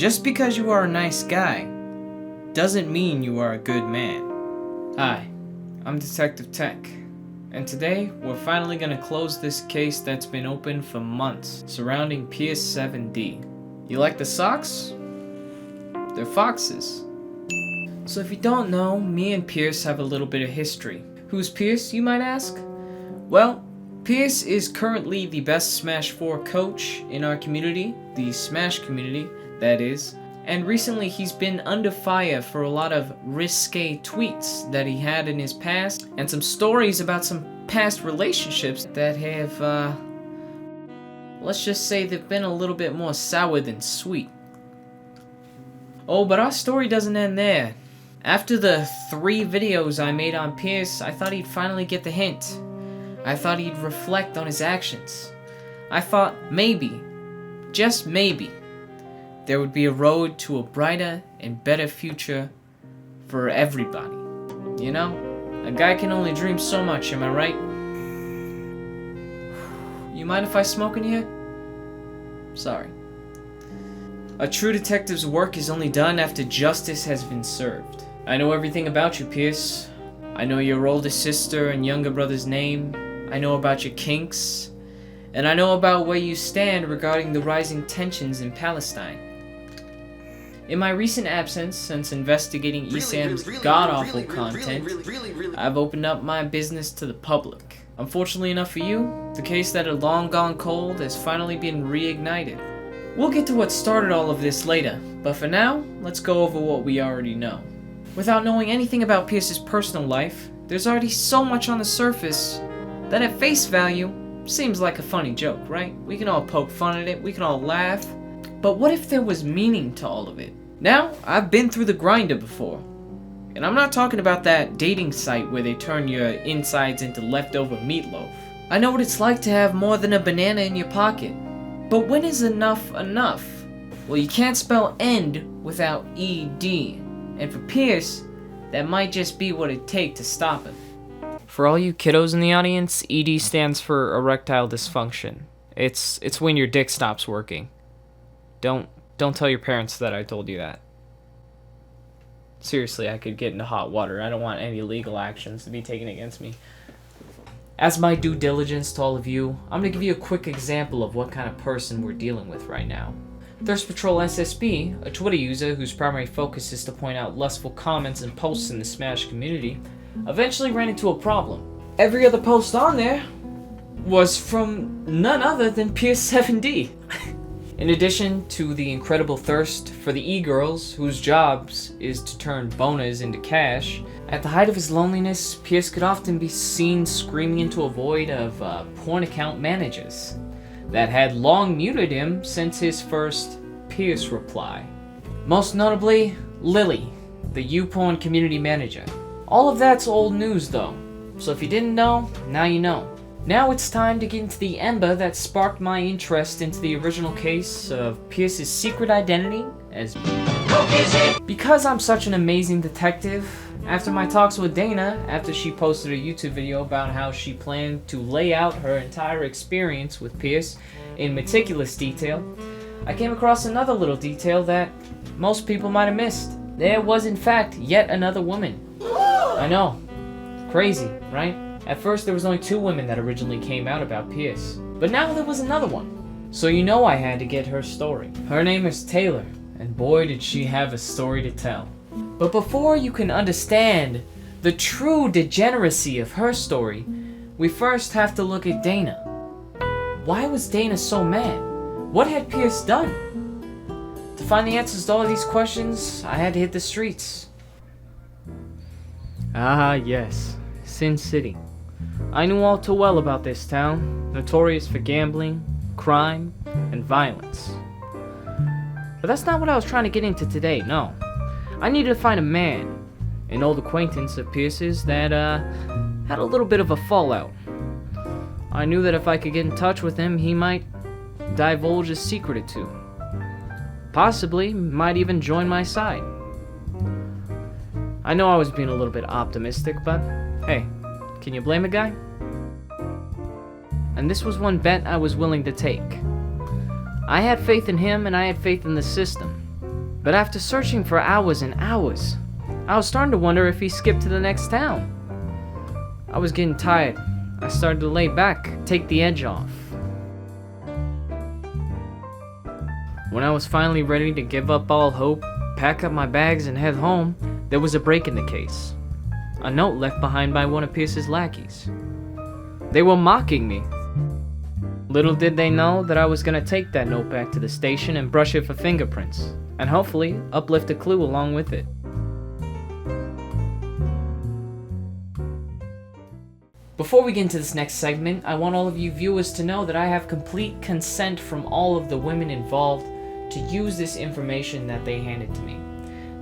Just because you are a nice guy doesn't mean you are a good man. Hi, I'm Detective Tech, and today we're finally going to close this case that's been open for months surrounding Pierce7d. You like the socks? They're foxes. So if you don't know, me and Pierce have a little bit of history. Who's Pierce, you might ask? Well, Pierce is currently the best Smash 4 coach in our community, the Smash community, that is. And recently he's been under fire for a lot of risque tweets that he had in his past, and some stories about some past relationships that have, let's just say they've been a little bit more sour than sweet. Oh, but our story doesn't end there. After the 3 videos I made on Pierce, I thought he'd finally get the hint. I thought he'd reflect on his actions. I thought maybe, just maybe, there would be a road to a brighter and better future for everybody. You know, a guy can only dream so much, am I right? You mind if I smoke in here? Sorry. A true detective's work is only done after justice has been served. I know everything about you, Pierce. I know your older sister and younger brother's name. I know about your kinks. And I know about where you stand regarding the rising tensions in Palestine. In my recent absence, since investigating ESAM's god-awful content, I've opened up my business to the public. Unfortunately enough for you, the case that had long gone cold has finally been reignited. We'll get to what started all of this later, but for now, let's go over what we already know. Without knowing anything about Pierce's personal life, there's already so much on the surface that at face value, seems like a funny joke, right? We can all poke fun at it, we can all laugh, but what if there was meaning to all of it? Now, I've been through the grinder before, and I'm not talking about that dating site where they turn your insides into leftover meatloaf. I know what it's like to have more than a banana in your pocket, but when is enough enough? Well, you can't spell end without ED. And for Pierce, that might just be what it'd take to stop him. For all you kiddos in the audience, ED stands for erectile dysfunction. It's when your dick stops working. Don't tell your parents that I told you that. Seriously, I could get into hot water. I don't want any legal actions to be taken against me. As my due diligence to all of you, I'm going to give you a quick example of what kind of person we're dealing with right now. Thirst Patrol SSB, a Twitter user whose primary focus is to point out lustful comments and posts in the Smash community, eventually ran into a problem. Every other post on there was from none other than Pierce7d. In addition to the incredible thirst for the e-girls, whose jobs is to turn boners into cash, at the height of his loneliness, Pierce could often be seen screaming into a void of porn account managers that had long muted him since his first Pierce reply. Most notably, Lily, the YouPorn community manager. All of that's old news though, so if you didn't know, now you know. Now it's time to get into the ember that sparked my interest into the original case of Pierce's secret identity as Because I'm such an amazing detective, after my talks with Dana, after she posted a YouTube video about how she planned to lay out her entire experience with Pierce in meticulous detail, I came across another little detail that most people might have missed. There was in fact yet another woman. I know, crazy, right? At first there was only 2 women that originally came out about Pierce, but now there was another one. So you know I had to get her story. Her name is Taylor, and boy did she have a story to tell. But before you can understand the true degeneracy of her story, we first have to look at Dana. Why was Dana so mad? What had Pierce done? To find the answers to all of these questions, I had to hit the streets. Ah yes, Sin City. I knew all too well about this town, notorious for gambling, crime, and violence. But that's not what I was trying to get into today, no. I needed to find a man, an old acquaintance of Pierce's that had a little bit of a fallout. I knew that if I could get in touch with him, he might divulge a secret or two. Possibly, might even join my side. I know I was being a little bit optimistic, but hey, can you blame a guy? And this was one bet I was willing to take. I had faith in him and I had faith in the system. But after searching for hours and hours, I was starting to wonder if he skipped to the next town. I was getting tired. I started to lay back, take the edge off. When I was finally ready to give up all hope, pack up my bags and head home, there was a break in the case. A note left behind by one of Pierce's lackeys. They were mocking me. Little did they know that I was gonna take that note back to the station and brush it for fingerprints, and hopefully uplift a clue along with it. Before we get into this next segment, I want all of you viewers to know that I have complete consent from all of the women involved to use this information that they handed to me.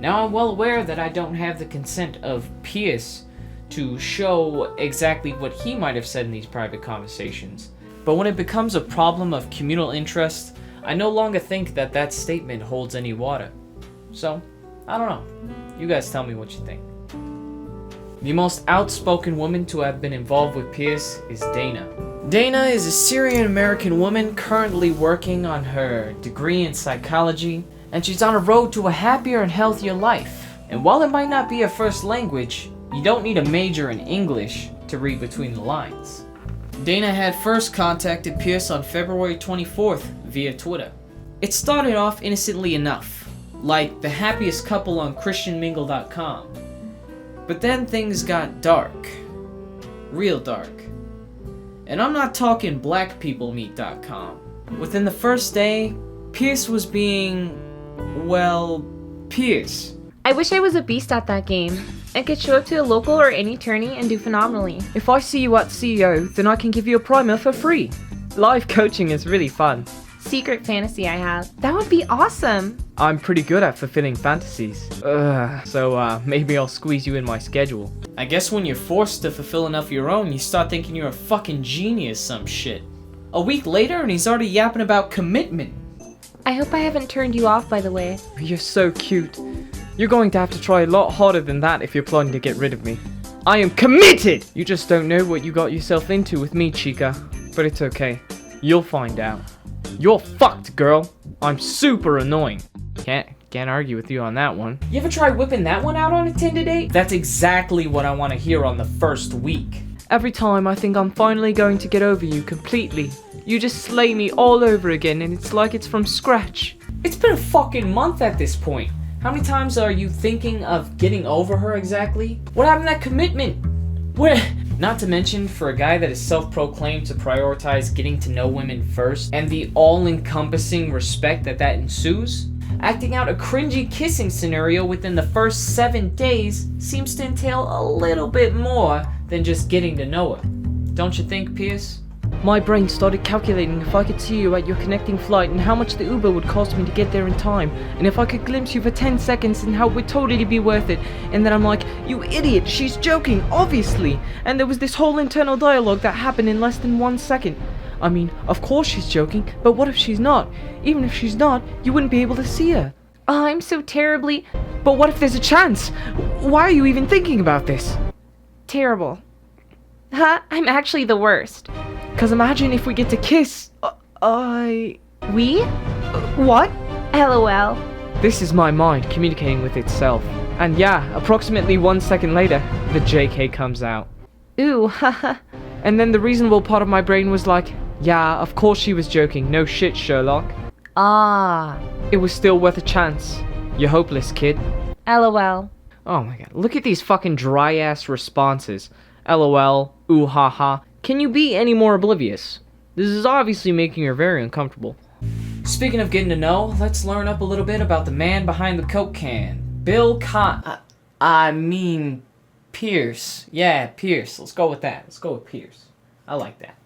Now I'm well aware that I don't have the consent of Pierce to show exactly what he might have said in these private conversations, but when it becomes a problem of communal interest, I no longer think that that statement holds any water. So, I don't know. You guys tell me what you think. The most outspoken woman to have been involved with Pierce is Dana. Dana is a Syrian-American woman currently working on her degree in psychology, and she's on a road to a happier and healthier life. And while it might not be her first language, you don't need a major in English to read between the lines. Dana had first contacted Pierce on February 24th via Twitter. It started off innocently enough, like the happiest couple on christianmingle.com. But then things got dark. Real dark. And I'm not talking blackpeoplemeet.com. Within the first day, Pierce was being, well, Pierce. I wish I was a beast at that game. I could show up to a local or any tourney and do phenomenally. If I see you at CEO, then I can give you a primer for free. Live coaching is really fun. Secret fantasy I have. That would be awesome. I'm pretty good at fulfilling fantasies. So maybe I'll squeeze you in my schedule. I guess when you're forced to fulfill enough of your own, you start thinking you're a fucking genius some shit. A week later and he's already yapping about commitment. I hope I haven't turned you off, by the way. You're so cute. You're going to have to try a lot harder than that if you're planning to get rid of me. I am committed! You just don't know what you got yourself into with me, Chica. But it's okay. You'll find out. You're fucked, girl. I'm super annoying. Can't argue with you on that one. You ever try whipping that one out on a Tinder date? That's exactly what I want to hear on the first week. Every time I think I'm finally going to get over you completely, you just slay me all over again and it's like it's from scratch. It's been a fucking month at this point. How many times are you thinking of getting over her exactly? What happened to that commitment? Where? Not to mention, for a guy that is self-proclaimed to prioritize getting to know women first, and the all-encompassing respect that ensues, acting out a cringy kissing scenario within the first 7 days seems to entail a little bit more than just getting to know her. Don't you think, Pierce? My brain started calculating if I could see you at your connecting flight and how much the Uber would cost me to get there in time, and if I could glimpse you for 10 seconds and how it would totally be worth it. And then I'm like, you idiot, she's joking, obviously. And there was this whole internal dialogue that happened in less than 1 second. I mean, of course she's joking, but what if she's not? Even if she's not, you wouldn't be able to see her. Oh, I'm so terribly... But what if there's a chance? Why are you even thinking about this? terrible. Huh? I'm actually the worst. Cause imagine if we get to kiss. We? What? LOL. This is my mind communicating with itself. And yeah, approximately 1 second later, the JK comes out. Ooh, haha. And then the reasonable part of my brain was like, yeah, of course she was joking. No shit, Sherlock. Ah. It was still worth a chance. You're hopeless, kid. LOL. Oh my god, look at these fucking dry-ass responses. LOL, ooh ha ha. Can you be any more oblivious? This is obviously making her very uncomfortable. Speaking of getting to know, let's learn up a little bit about the man behind the Coke can. Pierce. Yeah, Pierce. Let's go with that. Let's go with Pierce. I like that.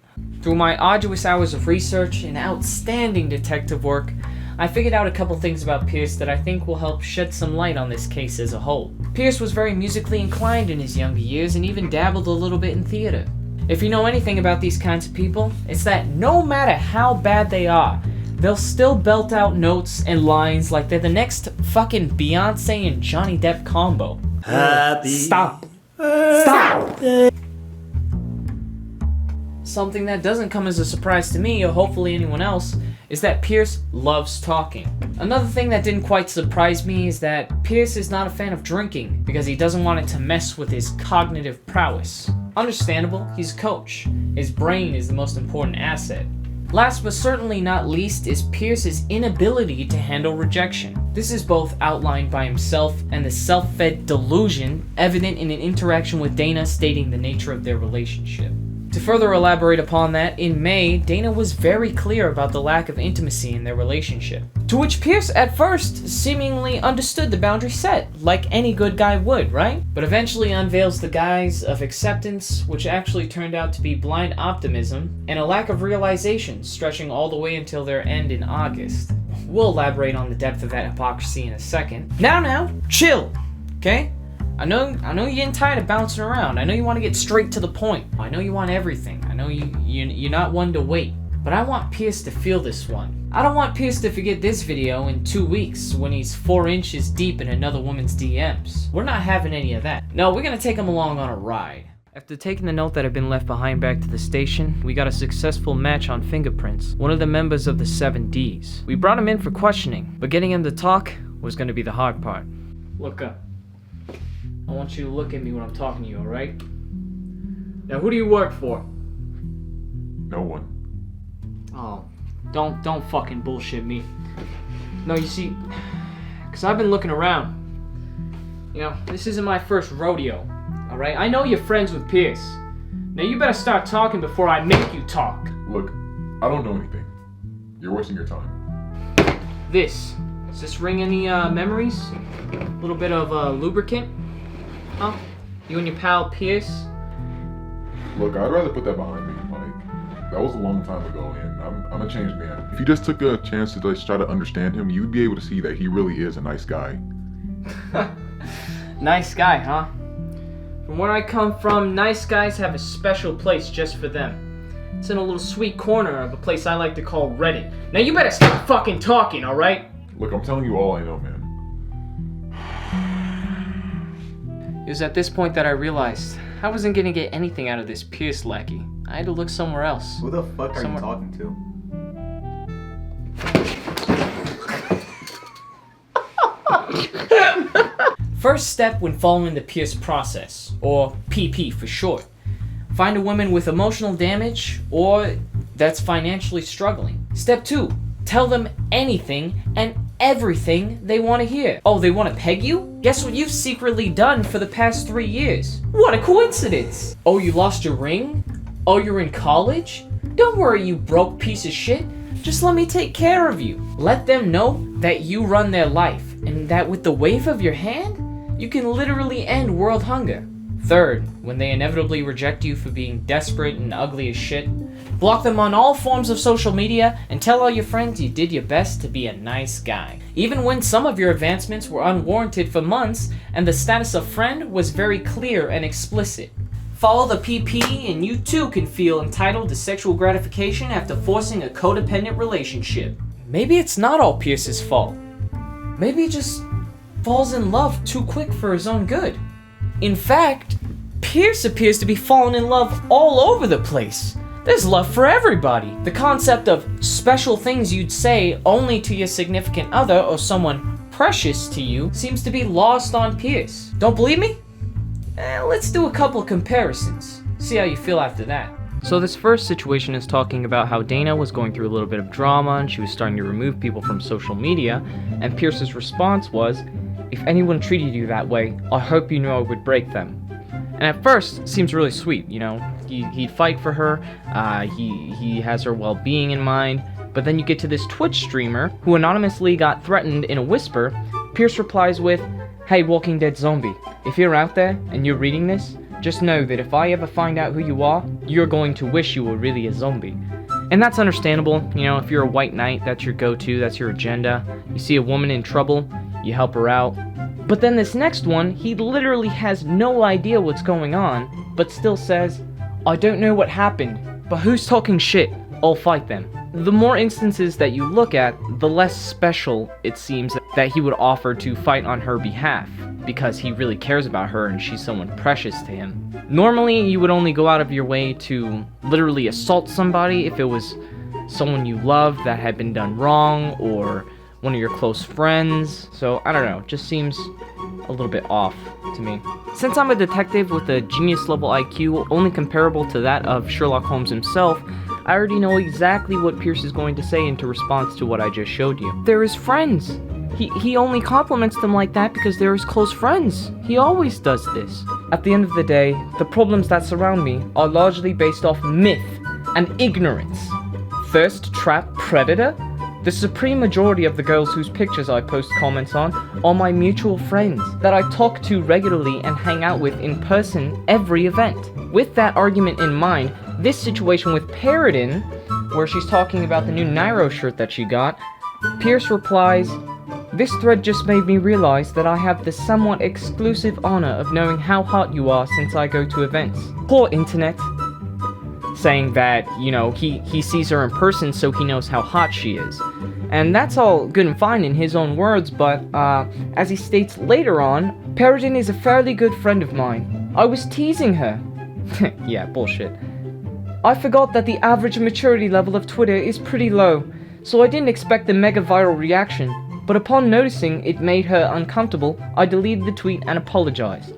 Through my arduous hours of research and outstanding detective work, I figured out a couple things about Pierce that I think will help shed some light on this case as a whole. Pierce was very musically inclined in his younger years and even dabbled a little bit in theater. If you know anything about these kinds of people, it's that no matter how bad they are, they'll still belt out notes and lines like they're the next fucking Beyonce and Johnny Depp combo. Happy. Stop. Stop! Something that doesn't come as a surprise to me, or hopefully anyone else, is that Pierce loves talking. Another thing that didn't quite surprise me is that Pierce is not a fan of drinking because he doesn't want it to mess with his cognitive prowess. Understandable, he's a coach. His brain is the most important asset. Last but certainly not least is Pierce's inability to handle rejection. This is both outlined by himself and the self-fed delusion evident in an interaction with Dana stating the nature of their relationship. To further elaborate upon that, in May, Dana was very clear about the lack of intimacy in their relationship. To which Pierce at first seemingly understood the boundary set, like any good guy would, right? But eventually unveils the guise of acceptance, which actually turned out to be blind optimism and a lack of realization, stretching all the way until their end in August. We'll elaborate on the depth of that hypocrisy in a second. Now, chill, okay? I know you're getting tired of bouncing around. I know you want to get straight to the point. I know you want everything. I know you're not one to wait. But I want Pierce to feel this one. I don't want Pierce to forget this video in 2 weeks when he's 4 inches deep in another woman's DMs. We're not having any of that. No, we're gonna take him along on a ride. After taking the note that had been left behind back to the station, we got a successful match on fingerprints, one of the members of the 7Ds. We brought him in for questioning, but getting him to talk was gonna be the hard part. Look up. I want you to look at me when I'm talking to you, alright? Now, who do you work for? No one. Oh, don't fucking bullshit me. No, you see, because I've been looking around. You know, this isn't my first rodeo, alright? I know you're friends with Pierce. Now, you better start talking before I make you talk. Look, I don't know anything. You're wasting your time. Does this ring any memories? A little bit of lubricant? Huh? You and your pal Pierce? Look, I'd rather put that behind me. Like, that was a long time ago, and I'm a changed man. If you just took a chance to just try to understand him, you'd be able to see that he really is a nice guy. Nice guy, huh? From where I come from, nice guys have a special place just for them. It's in a little sweet corner of a place I like to call Reddit. Now you better stop fucking talking, alright? Look, I'm telling you all I know, man. It was at this point that I realized I wasn't gonna get anything out of this Pierce lackey. I had to look somewhere else. Who the fuck are you talking to? First step when following the Pierce process, or PP for short. Find a woman with emotional damage or that's financially struggling. Step 2, tell them anything and everything they want to hear. Oh, they want to peg you? Guess what you've secretly done for the past 3 years? What a coincidence! Oh, you lost your ring? Oh, you're in college? Don't worry, you broke piece of shit. Just let me take care of you. Let them know that you run their life, and that with the wave of your hand, you can literally end world hunger. Third, when they inevitably reject you for being desperate and ugly as shit, block them on all forms of social media and tell all your friends you did your best to be a nice guy. Even when some of your advancements were unwarranted for months and the status of friend was very clear and explicit. Follow the PP and you too can feel entitled to sexual gratification after forcing a codependent relationship. Maybe it's not all Pierce's fault. Maybe he just falls in love too quick for his own good. In fact, Pierce appears to be falling in love all over the place. There's love for everybody. The concept of special things you'd say only to your significant other or someone precious to you seems to be lost on Pierce. Don't believe me? Let's do a couple comparisons. See how you feel after that. So this first situation is talking about how Dana was going through a little bit of drama and she was starting to remove people from social media, and Pierce's response was, "If anyone treated you that way, I hope you know it would break them." And at first, it seems really sweet, you know? He'd fight for her, he has her well-being in mind, but then you get to this Twitch streamer who anonymously got threatened in a whisper. Pierce replies with, "Hey, Walking Dead zombie, if you're out there and you're reading this, just know that if I ever find out who you are, you're going to wish you were really a zombie." And that's understandable, you know, if you're a white knight, that's your go-to, that's your agenda. You see a woman in trouble, you help her out. But then this next one, he literally has no idea what's going on, but still says, "I don't know what happened, but who's talking shit? I'll fight them." The more instances that you look at, the less special it seems that he would offer to fight on her behalf, because he really cares about her and she's someone precious to him. Normally, you would only go out of your way to literally assault somebody if it was someone you love that had been done wrong, or one of your close friends. So, I don't know, just seems a little bit off to me. Since I'm a detective with a genius level IQ, only comparable to that of Sherlock Holmes himself, I already know exactly what Pierce is going to say in response to what I just showed you. They're his friends. He only compliments them like that because they're his close friends. He always does this. At the end of the day, the problems that surround me are largely based off myth and ignorance. Thirst trap predator? The supreme majority of the girls whose pictures I post comments on are my mutual friends that I talk to regularly and hang out with in person every event. With that argument in mind, this situation with Pierce7d, where she's talking about the new Nairo shirt that she got, Pierce replies, "This thread just made me realize that I have the somewhat exclusive honor of knowing how hot you are since I go to events. Poor internet." Saying that, you know, he sees her in person so he knows how hot she is. And that's all good and fine in his own words, but as he states later on, Pierce7d is a fairly good friend of mine. I was teasing her. Yeah, bullshit. I forgot that the average maturity level of Twitter is pretty low, so I didn't expect the mega viral reaction, but upon noticing it made her uncomfortable, I deleted the tweet and apologized.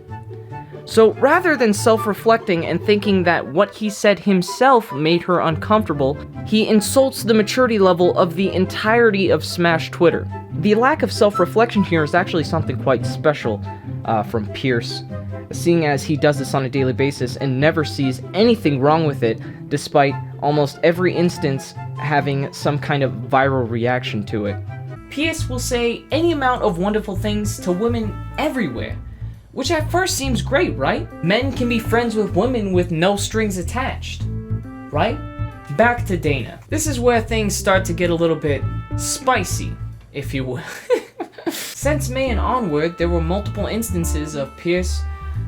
So rather than self-reflecting and thinking that what he said himself made her uncomfortable, he insults the maturity level of the entirety of Smash Twitter. The lack of self-reflection here is actually something quite special from Pierce, seeing as he does this on a daily basis and never sees anything wrong with it, despite almost every instance having some kind of viral reaction to it. Pierce will say any amount of wonderful things to women everywhere, which at first seems great, right? Men can be friends with women with no strings attached, right? Back to Dana. This is where things start to get a little bit spicy, if you will. Since May and onward, there were multiple instances of Pierce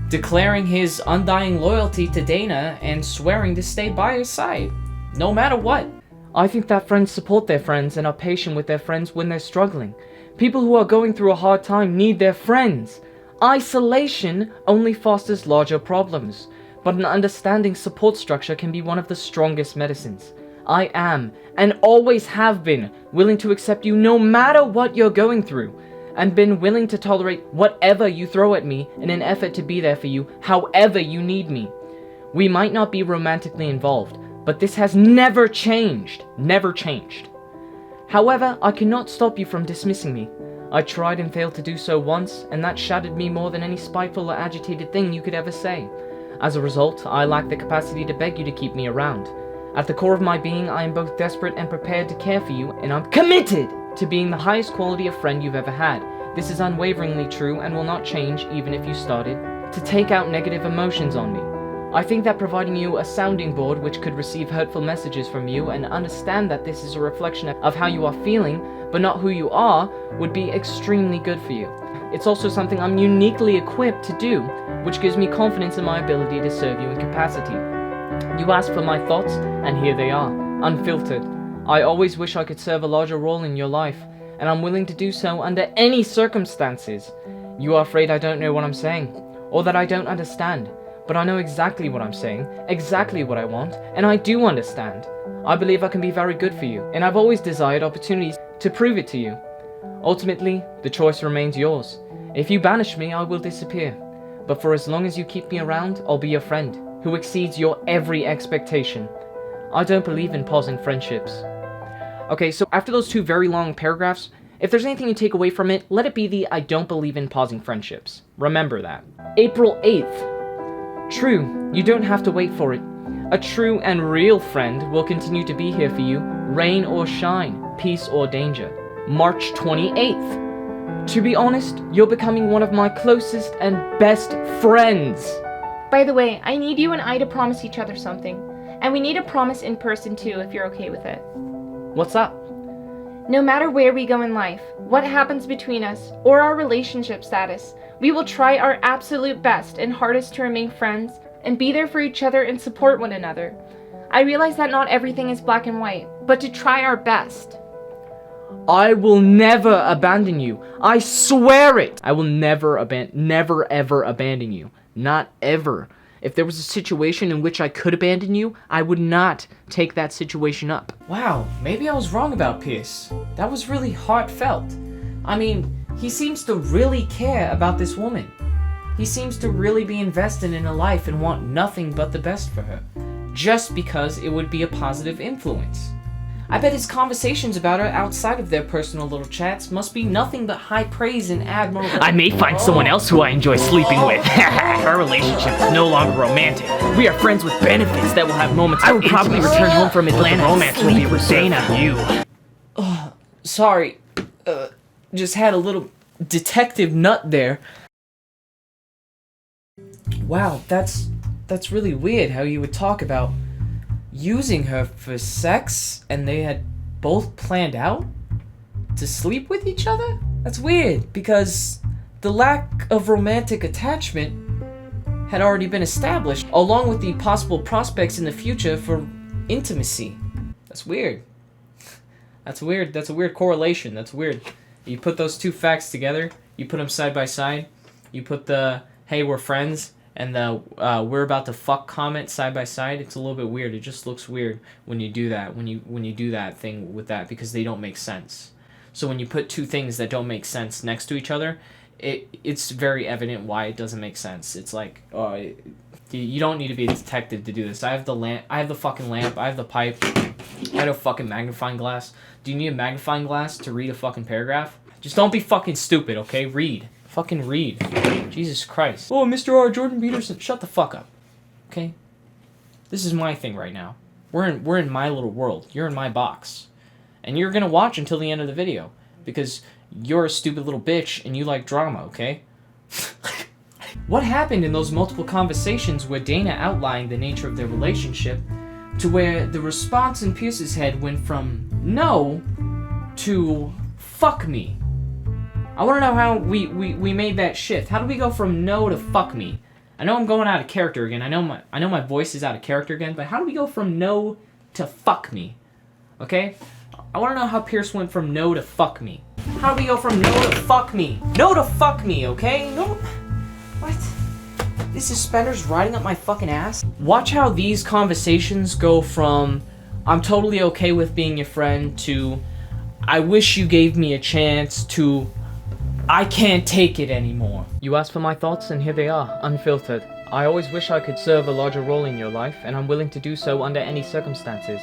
declaring his undying loyalty to Dana and swearing to stay by her side, no matter what. I think that friends support their friends and are patient with their friends when they're struggling. People who are going through a hard time need their friends. Isolation only fosters larger problems, but an understanding support structure can be one of the strongest medicines. I am, and always have been, willing to accept you no matter what you're going through, and been willing to tolerate whatever you throw at me in an effort to be there for you however you need me. We might not be romantically involved, but this has never changed. Never changed. However, I cannot stop you from dismissing me. I tried and failed to do so once, and that shattered me more than any spiteful or agitated thing you could ever say. As a result, I lack the capacity to beg you to keep me around. At the core of my being, I am both desperate and prepared to care for you, and I'm committed to being the highest quality of friend you've ever had. This is unwaveringly true and will not change even if you started to take out negative emotions on me. I think that providing you a sounding board which could receive hurtful messages from you and understand that this is a reflection of how you are feeling, but not who you are, would be extremely good for you. It's also something I'm uniquely equipped to do, which gives me confidence in my ability to serve you in capacity. You asked for my thoughts, and here they are, unfiltered. I always wish I could serve a larger role in your life, and I'm willing to do so under any circumstances. You are afraid I don't know what I'm saying, or that I don't understand. But I know exactly what I'm saying, exactly what I want, and I do understand. I believe I can be very good for you, and I've always desired opportunities to prove it to you. Ultimately, the choice remains yours. If you banish me, I will disappear. But for as long as you keep me around, I'll be your friend, who exceeds your every expectation. I don't believe in pausing friendships. Okay, so after those two very long paragraphs, if there's anything you take away from it, let it be the I don't believe in pausing friendships. Remember that. April 8th. True, you don't have to wait for it. A true and real friend will continue to be here for you, rain or shine, peace or danger. March 28th. To be honest, you're becoming one of my closest and best friends. By the way, I need you and I to promise each other something. And we need a promise in person too, if you're okay with it. What's up? No matter where we go in life, what happens between us, or our relationship status, we will try our absolute best and hardest to remain friends and be there for each other and support one another. I realize that not everything is black and white, but to try our best. I will never abandon you. I swear it. I will never ever abandon you. Not ever. If there was a situation in which I could abandon you, I would not take that situation up. Wow, maybe I was wrong about Pierce. That was really heartfelt. I mean, he seems to really care about this woman. He seems to really be invested in her life and want nothing but the best for her, just because it would be a positive influence. I bet his conversations about her outside of their personal little chats must be nothing but high praise and admiration. I may find someone else who I enjoy sleeping with. Our relationship is no longer romantic. We are friends with benefits that will have moments. I will probably return home from Atlanta. Romance will be with Dana. You. Sorry, just had a little detective nut there. Wow, that's really weird how you would talk about using her for sex and they had both planned out to sleep with each other? That's weird because the lack of romantic attachment had already been established, along with the possible prospects in the future for intimacy. That's weird. That's weird. That's a weird correlation. That's weird. You put those two facts together, you put them side by side, you put the, hey, we're friends, and the we're about to fuck comment side by side. It's a little bit weird. It just looks weird when you do that, when you do that thing with that, because they don't make sense. So when you put two things that don't make sense next to each other, it's very evident why it doesn't make sense. It's like, you don't need to be a detective to do this. I have the lamp, I have the fucking lamp, I have the pipe, I have a fucking magnifying glass. Do you need a magnifying glass to read a fucking paragraph? Just don't be fucking stupid, okay? Read. Fucking read. Jesus Christ. Oh, Mr. R. Jordan Peterson. Shut the fuck up. Okay? This is my thing right now. We're in my little world. You're in my box. And you're gonna watch until the end of the video. Because you're a stupid little bitch and you like drama, okay? What happened in those multiple conversations where Dana outlined the nature of their relationship to where the response in Pierce's head went from no to fuck me? I want to know how we made that shift. How do we go from no to fuck me? I know I'm going out of character again. I know my voice is out of character again, but how do we go from no to fuck me? Okay? I want to know how Pierce went from no to fuck me. How do we go from no to fuck me? No to fuck me, okay? No. What? This suspender's riding up my fucking ass? Watch how these conversations go from I'm totally okay with being your friend to I wish you gave me a chance to I can't take it anymore. You asked for my thoughts, and here they are, unfiltered. I always wish I could serve a larger role in your life, and I'm willing to do so under any circumstances.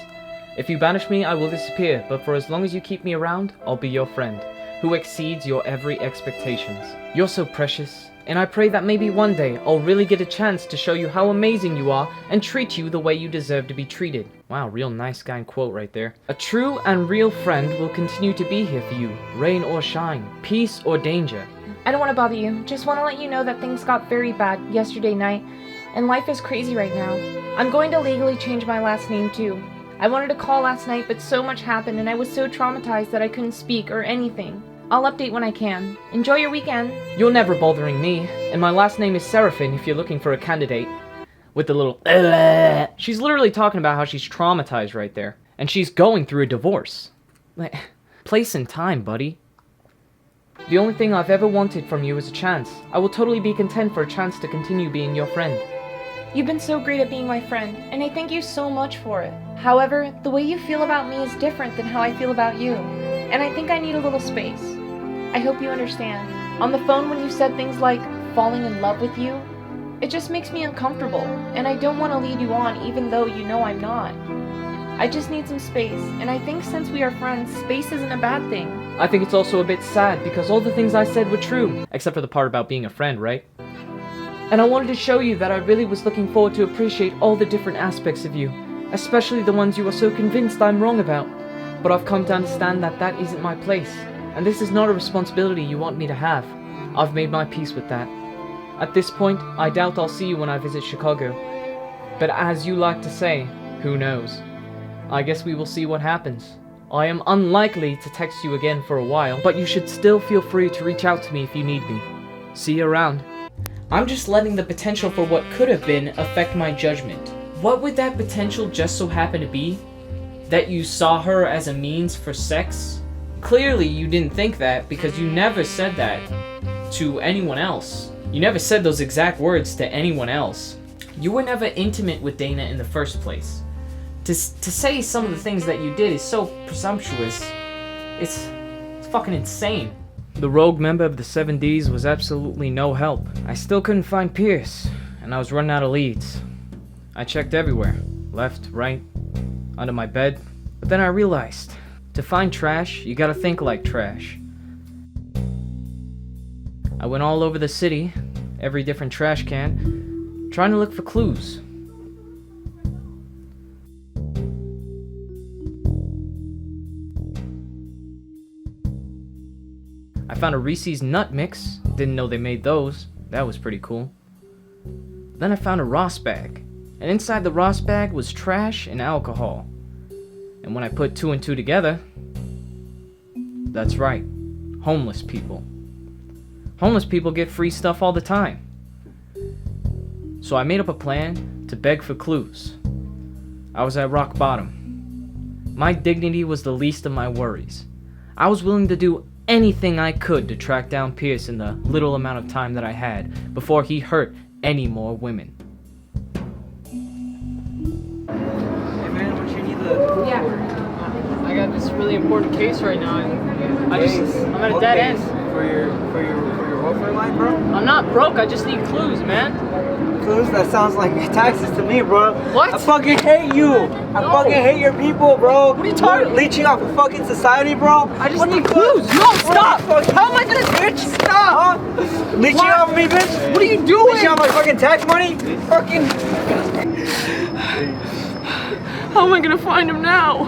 If you banish me, I will disappear, but for as long as you keep me around, I'll be your friend, who exceeds your every expectations. You're so precious, and I pray that maybe one day I'll really get a chance to show you how amazing you are and treat you the way you deserve to be treated. Wow, real nice guy quote right there. A true and real friend will continue to be here for you, rain or shine, peace or danger. I don't want to bother you. Just want to let you know that things got very bad yesterday night, and life is crazy right now. I'm going to legally change my last name too. I wanted to call last night, but so much happened and I was so traumatized that I couldn't speak or anything. I'll update when I can. Enjoy your weekend. You're never bothering me, and my last name is Seraphine if you're looking for a candidate. With the little She's literally talking about how she's traumatized right there. And she's going through a divorce. Place and time, buddy. The only thing I've ever wanted from you is a chance. I will totally be content for a chance to continue being your friend. You've been so great at being my friend, and I thank you so much for it. However, the way you feel about me is different than how I feel about you, and I think I need a little space. I hope you understand. On the phone when you said things like, falling in love with you, it just makes me uncomfortable, and I don't want to lead you on even though you know I'm not. I just need some space, and I think since we are friends, space isn't a bad thing. I think it's also a bit sad because all the things I said were true, except for the part about being a friend, right? And I wanted to show you that I really was looking forward to appreciate all the different aspects of you, especially the ones you are so convinced I'm wrong about. But I've come to understand that that isn't my place, and this is not a responsibility you want me to have. I've made my peace with that. At this point, I doubt I'll see you when I visit Chicago. But as you like to say, who knows? I guess we will see what happens. I am unlikely to text you again for a while, but you should still feel free to reach out to me if you need me. See you around. I'm just letting the potential for what could have been affect my judgment. What would that potential just so happen to be? That you saw her as a means for sex? Clearly you didn't think that because you never said that to anyone else. You never said those exact words to anyone else. You were never intimate with Dana in the first place. To say some of the things that you did is so presumptuous. It's fucking insane. The rogue member of the 7Ds was absolutely no help. I still couldn't find Pierce, and I was running out of leads. I checked everywhere. Left, right, under my bed. But then I realized, to find trash, you gotta think like trash. I went all over the city, every different trash can, trying to look for clues. I found a Reese's Nut Mix. Didn't know they made those. That was pretty cool. Then I found a Ross bag. And inside the Ross bag was trash and alcohol. And when I put 2 and 2 together, that's right, homeless people. Homeless people get free stuff all the time. So I made up a plan to beg for clues. I was at rock bottom. My dignity was the least of my worries. I was willing to do anything I could to track down Pierce in the little amount of time that I had before he hurt any more women. Hey man, what you need the... Yeah. I got this really important case right now. I'm at a dead end. For your welfare line, bro? I'm not broke, I just need clues, man. Clues? That sounds like taxes to me, bro. What? I fucking hate you. I No. fucking hate your people, bro. What are you talking- You're leeching off of fucking society, bro. I just What need the clues. fuck? No, stop! What the fuck? How am I gonna bitch? Stop! Huh? Leeching What? off of me, bitch? What are you doing? Leeching off my fucking tax money? Fucking... How am I gonna find him now?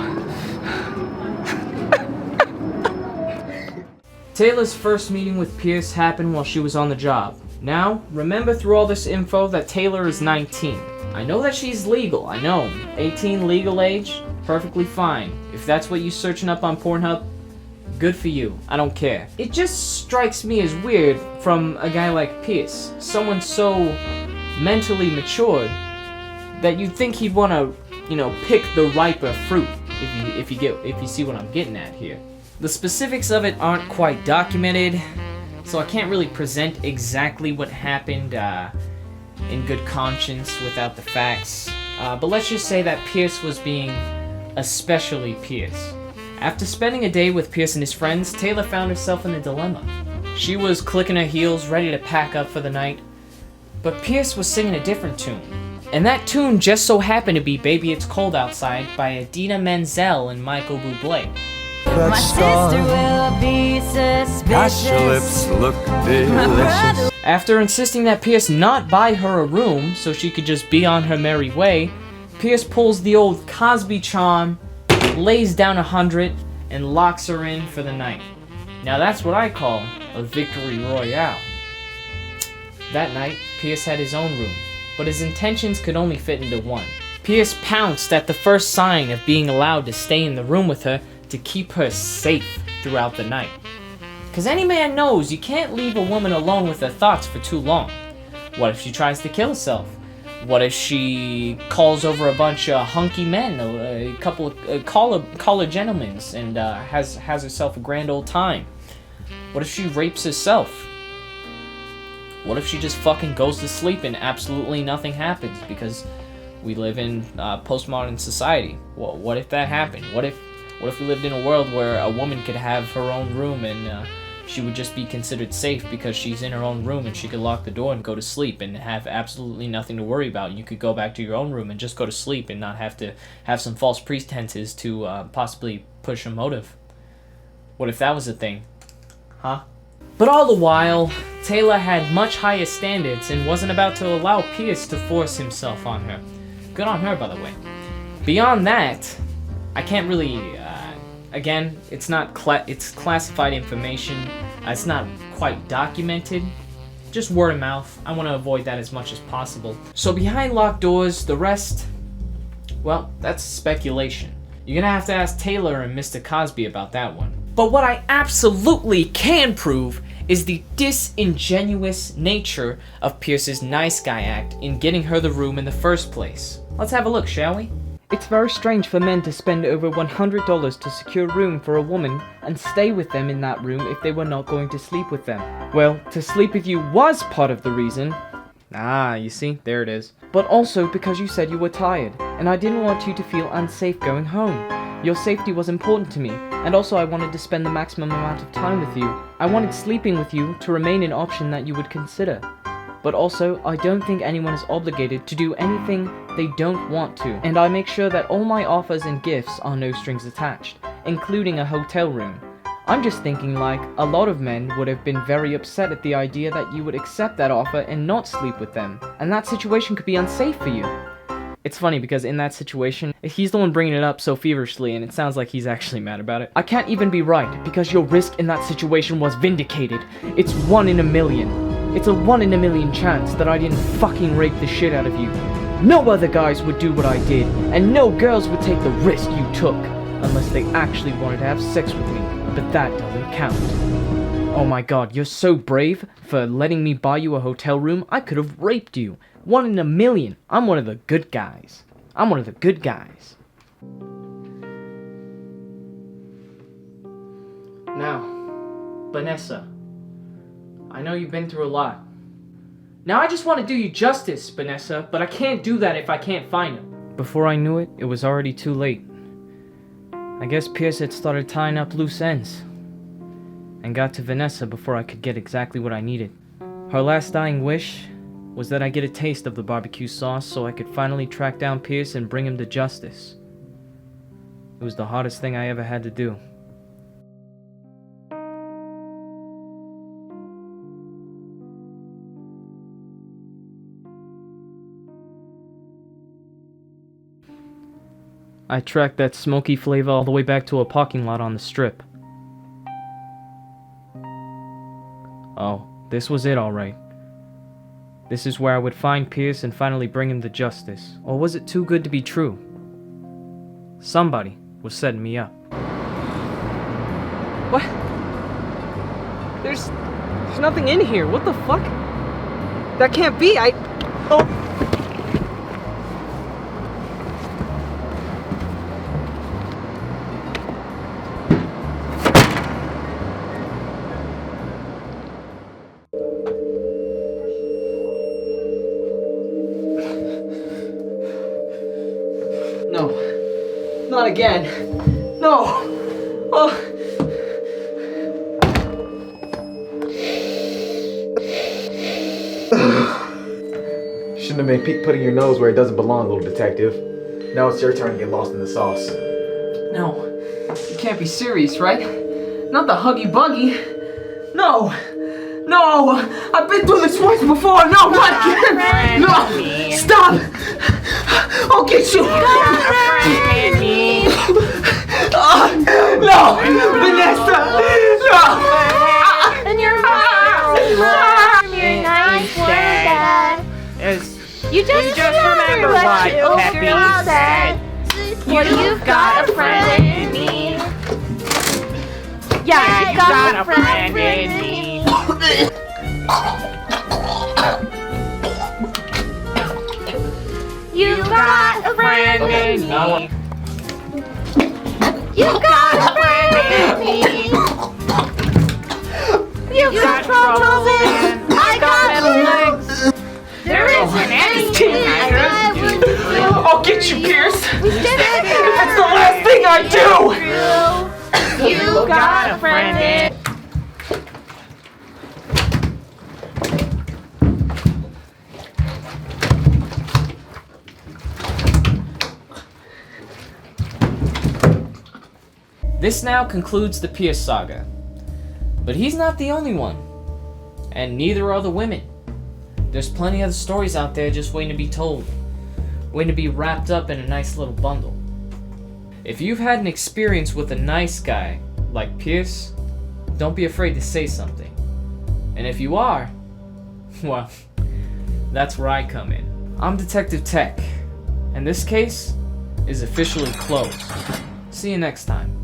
Taylor's first meeting with Pierce happened while she was on the job. Now, remember through all this info that Taylor is 19. I know that she's legal, I know. 18 legal age, perfectly fine. If that's what you're searching up on Pornhub, good for you, I don't care. It just strikes me as weird from a guy like Pierce, someone so mentally matured that you'd think he'd want to, pick the riper fruit, if you see what I'm getting at here. The specifics of it aren't quite documented, so I can't really present exactly what happened in good conscience without the facts. But let's just say that Pierce was being especially Pierce. After spending a day with Pierce and his friends, Taylor found herself in a dilemma. She was clicking her heels, ready to pack up for the night, but Pierce was singing a different tune. And that tune just so happened to be Baby It's Cold Outside by Idina Menzel and Michael Bublé. My sister will be suspicious. Gosh, your lips look delicious. After insisting that Pierce not buy her a room so she could just be on her merry way, Pierce pulls the old Cosby charm, lays down 100, and locks her in for the night. Now that's what I call a victory royale. That night, Pierce had his own room, but his intentions could only fit into one. Pierce pounced at the first sign of being allowed to stay in the room with her to keep her safe throughout the night. Cause any man knows you can't leave a woman alone with her thoughts for too long. What if she tries to kill herself? What if she calls over a bunch of hunky men, a couple of collar gentlemen, and has herself a grand old time? What if she rapes herself? What if she just fucking goes to sleep and absolutely nothing happens because we live in postmodern society? Well, what if that happened? What if we lived in a world where a woman could have her own room and she would just be considered safe because she's in her own room and she could lock the door and go to sleep and have absolutely nothing to worry about. You could go back to your own room and just go to sleep and not have to have some false pretenses to possibly push a motive. What if that was a thing? Huh? But all the while, Taylor had much higher standards and wasn't about to allow Pierce to force himself on her. Good on her, by the way. Beyond that, I can't really... Again, it's not it's classified information. It's not quite documented. Just word of mouth. I want to avoid that as much as possible. So behind locked doors, the rest, well, that's speculation. You're gonna have to ask Taylor and Mr. Cosby about that one. But what I absolutely can prove is the disingenuous nature of Pierce's nice guy act in getting her the room in the first place. Let's have a look, shall we? It's very strange for men to spend over $100 to secure a room for a woman and stay with them in that room if they were not going to sleep with them. Well, to sleep with you was part of the reason, Ah, you see? There it is. But also because you said you were tired, and I didn't want you to feel unsafe going home. Your safety was important to me, and also I wanted to spend the maximum amount of time with you. I wanted sleeping with you to remain an option that you would consider. But also, I don't think anyone is obligated to do anything they don't want to, and I make sure that all my offers and gifts are no strings attached, including a hotel room. I'm just thinking like, a lot of men would have been very upset at the idea that you would accept that offer and not sleep with them, and that situation could be unsafe for you. It's funny because in that situation, he's the one bringing it up so feverishly and it sounds like he's actually mad about it. I can't even be right, because your risk in that situation was vindicated. It's 1 in a million. It's a 1 in a million chance that I didn't fucking rape the shit out of you. No other guys would do what I did, and no girls would take the risk you took, unless they actually wanted to have sex with me, but that doesn't count. Oh my god, you're so brave for letting me buy you a hotel room. I could have raped you. 1 in a million. I'm one of the good guys. I'm one of the good guys. Now, Vanessa, I know you've been through a lot. Now I just want to do you justice, Vanessa, but I can't do that if I can't find him. Before I knew it, it was already too late. I guess Pierce had started tying up loose ends, and got to Vanessa before I could get exactly what I needed. Her last dying wish was that I get a taste of the barbecue sauce so I could finally track down Pierce and bring him to justice. It was the hardest thing I ever had to do. I tracked that smoky flavor all the way back to a parking lot on the strip. Oh, this was it alright. This is where I would find Pierce and finally bring him to justice. Or was it too good to be true? Somebody was setting me up. What? There's nothing in here. What the fuck? That can't be. Oh. No. Not again. No. Oh. Shouldn't have been putting your nose where it doesn't belong, little detective. Now it's your turn to get lost in the sauce. No. You can't be serious, right? Not the Huggy Buggy. No. No. I've been through this once before. No, not again. No. Stop. I'll get you. No. Vanessa. No. And your nice word. You just remember what Peppy said. You've got a friend in me. Yeah, you've got a friend in me. You've got a friend in me. You've got a friend in me. You've got troubles and I got legs. There isn't anything I could do. I'll get you, Pierce. If That's the last thing I do. You've got a friend in. This now concludes the Pierce saga. But he's not the only one. And neither are the women. There's plenty of stories out there just waiting to be told. Waiting to be wrapped up in a nice little bundle. If you've had an experience with a nice guy like Pierce, don't be afraid to say something. And if you are, well, that's where I come in. I'm Detective Tech, and this case is officially closed. See you next time.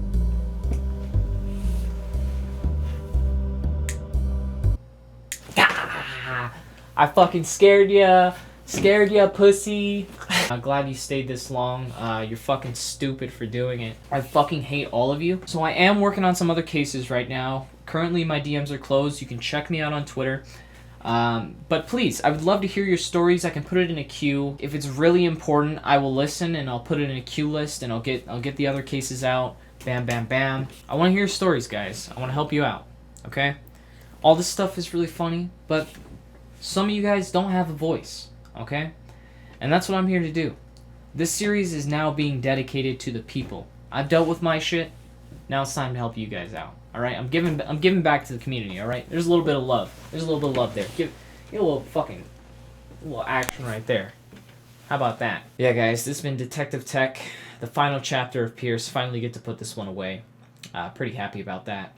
I fucking scared ya, pussy. I'm glad you stayed this long. You're fucking stupid for doing it. I fucking hate all of you. So I am working on some other cases right now. Currently my DMs are closed. You can check me out on Twitter. But please, I would love to hear your stories. I can put it in a queue. If it's really important, I will listen and I'll put it in a queue list and I'll get the other cases out. Bam, bam, bam. I want to hear your stories, guys. I want to help you out. Okay? All this stuff is really funny, but some of you guys don't have a voice. Okay? And that's what I'm here to do. This series is now being dedicated to the people. I've dealt with my shit. Now it's time to help you guys out. All right, I'm giving back to the community. All right, there's a little bit of love. There's a little bit of love there. Give a little little action right there. How about that? Yeah, guys, this has been Detective Tech, the final chapter of Pierce. Finally get to put this one away. Pretty happy about that.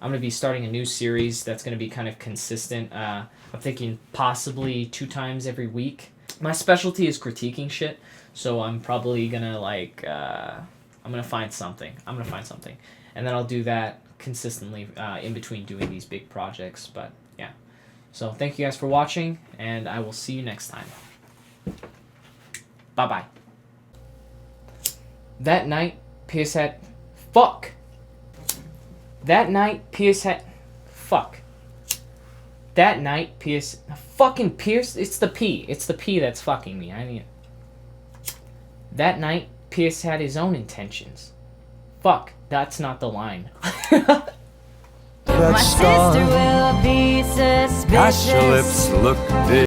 I'm gonna be starting a new series that's gonna be kind of consistent. I'm thinking possibly 2 times every week. My specialty is critiquing shit, so I'm probably gonna I'm gonna find something. And then I'll do that consistently in between doing these big projects. But yeah, so thank you guys for watching, and I will see you next time. Bye bye. That night, Pierce had fuck. That night, Pierce had fuck. That night, Pierce fucking Pierce. It's the P. It's the P that's fucking me. I mean, that night, Pierce had his own intentions. Fuck, that's not the line. My sister will be suspicious. Gosh, your lips look